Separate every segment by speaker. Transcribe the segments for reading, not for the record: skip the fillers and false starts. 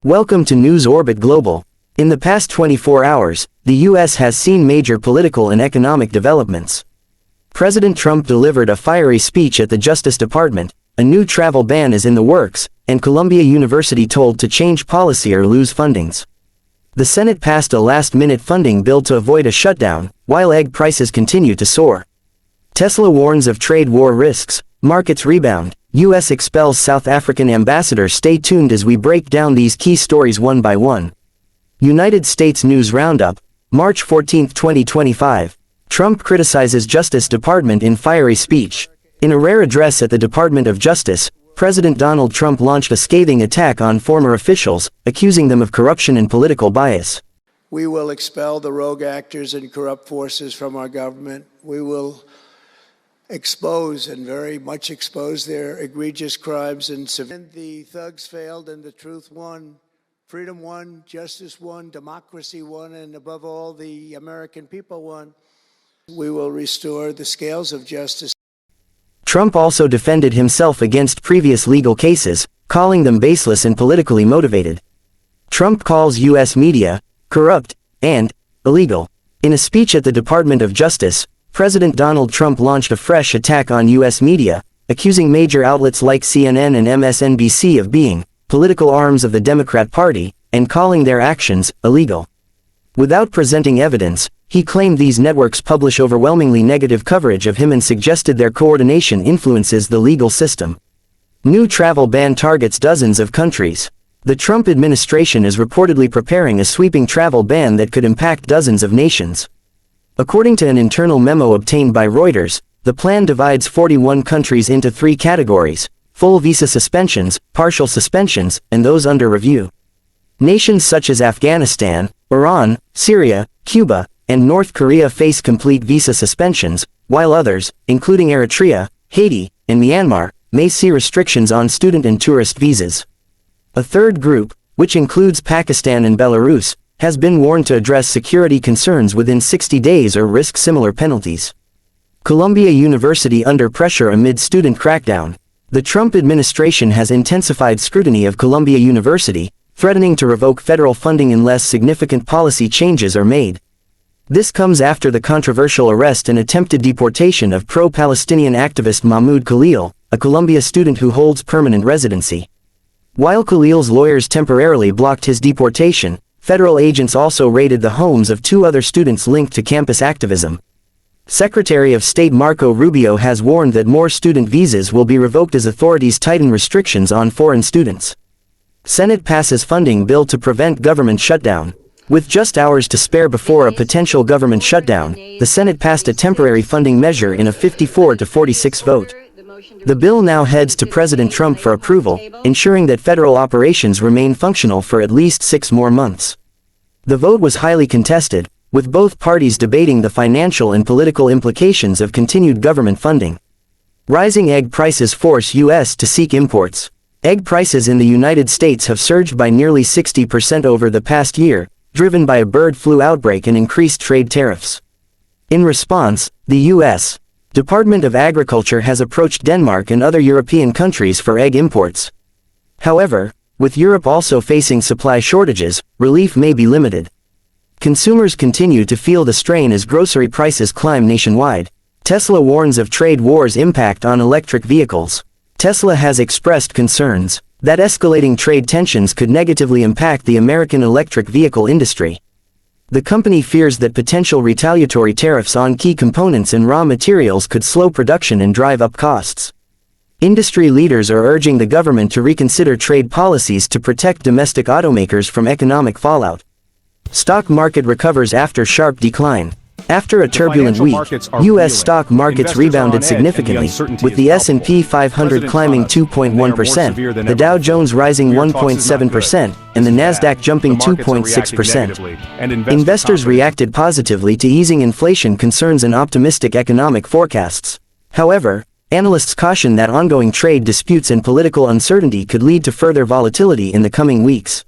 Speaker 1: Welcome to News Orbit Global. In the past 24 hours, the U.S. has seen major political and economic developments. President Trump delivered a fiery speech at the Justice Department, a new travel ban is in the works, and Columbia University told to change policy or lose fundings. The Senate passed a last-minute funding bill to avoid a shutdown, while egg prices continue to soar. Tesla warns of trade war risks, markets rebound, U.S. expels South African ambassador. Stay tuned as we break down these key stories one by one. United States News Roundup, March 14, 2025. Trump criticizes Justice Department in fiery speech. In a rare address at the Department of Justice, President Donald Trump launched a scathing attack on former officials, accusing them of corruption and political bias.
Speaker 2: We will expel the rogue actors and corrupt forces from our government. We will expose and very much expose their egregious crimes and the thugs failed and the truth won. Freedom won, justice won, democracy won, and above all, the American people won. We will restore the scales of justice.
Speaker 1: Trump also defended himself against previous legal cases, calling them baseless and politically motivated. Trump calls U.S. media corrupt and illegal. In a speech at the Department of Justice, President Donald Trump launched a fresh attack on U.S. media, accusing major outlets like CNN and MSNBC of being political arms of the Democrat Party, and calling their actions illegal. Without presenting evidence, he claimed these networks publish overwhelmingly negative coverage of him and suggested their coordination influences the legal system. New travel ban targets dozens of countries. The Trump administration is reportedly preparing a sweeping travel ban that could impact dozens of nations. According to an internal memo obtained by Reuters, the plan divides 41 countries into 3 categories: full visa suspensions, partial suspensions, and those under review. Nations such as Afghanistan, Iran, Syria, Cuba, and North Korea face complete visa suspensions, while others, including Eritrea, Haiti, and Myanmar, may see restrictions on student and tourist visas. A third group, which includes Pakistan and Belarus, has been warned to address security concerns within 60 days or risk similar penalties. Columbia University under pressure amid student crackdown. The Trump administration has intensified scrutiny of Columbia University, threatening to revoke federal funding unless significant policy changes are made. This comes after the controversial arrest and attempted deportation of pro-Palestinian activist Mahmoud Khalil, a Columbia student who holds permanent residency. While Khalil's lawyers temporarily blocked his deportation, federal agents also raided the homes of 2 other students linked to campus activism. Secretary of State Marco Rubio has warned that more student visas will be revoked as authorities tighten restrictions on foreign students. Senate passes funding bill to prevent government shutdown. With just hours to spare before a potential government shutdown, the Senate passed a temporary funding measure in a 54-46 vote. The bill now heads to President Trump for approval, ensuring that federal operations remain functional for at least 6 more months. The vote was highly contested, with both parties debating the financial and political implications of continued government funding. Rising egg prices force U.S. to seek imports. Egg prices in the United States have surged by nearly 60% over the past year, driven by a bird flu outbreak and increased trade tariffs. In response, the U.S. Department of Agriculture has approached Denmark and other European countries for egg imports. However, with Europe also facing supply shortages, relief may be limited. Consumers continue to feel the strain as grocery prices climb nationwide. Tesla warns of trade war's impact on electric vehicles. Tesla has expressed concerns that escalating trade tensions could negatively impact the American electric vehicle industry. The company fears that potential retaliatory tariffs on key components and raw materials could slow production and drive up costs. Industry leaders are urging the government to reconsider trade policies to protect domestic automakers from economic fallout. Stock market recovers after sharp decline. After a turbulent week, U.S. stock markets rebounded significantly, with the S&P 500 climbing 2.1%, the Dow Jones rising 1.7%, and the Nasdaq jumping 2.6%. Investors reacted positively to easing inflation concerns and optimistic economic forecasts. However, analysts caution that ongoing trade disputes and political uncertainty could lead to further volatility in the coming weeks.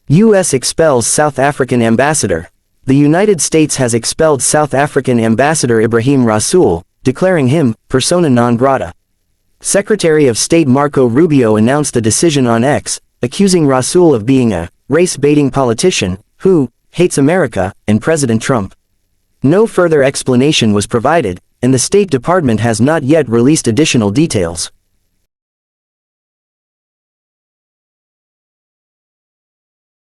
Speaker 1: U.S. expels South African ambassador. The United States has expelled South African Ambassador Ebrahim Rasool, declaring him persona non grata. Secretary of State Marco Rubio announced the decision on X, accusing Rasool of being a race-baiting politician who hates America and President Trump. No further explanation was provided, and the State Department has not yet released additional details.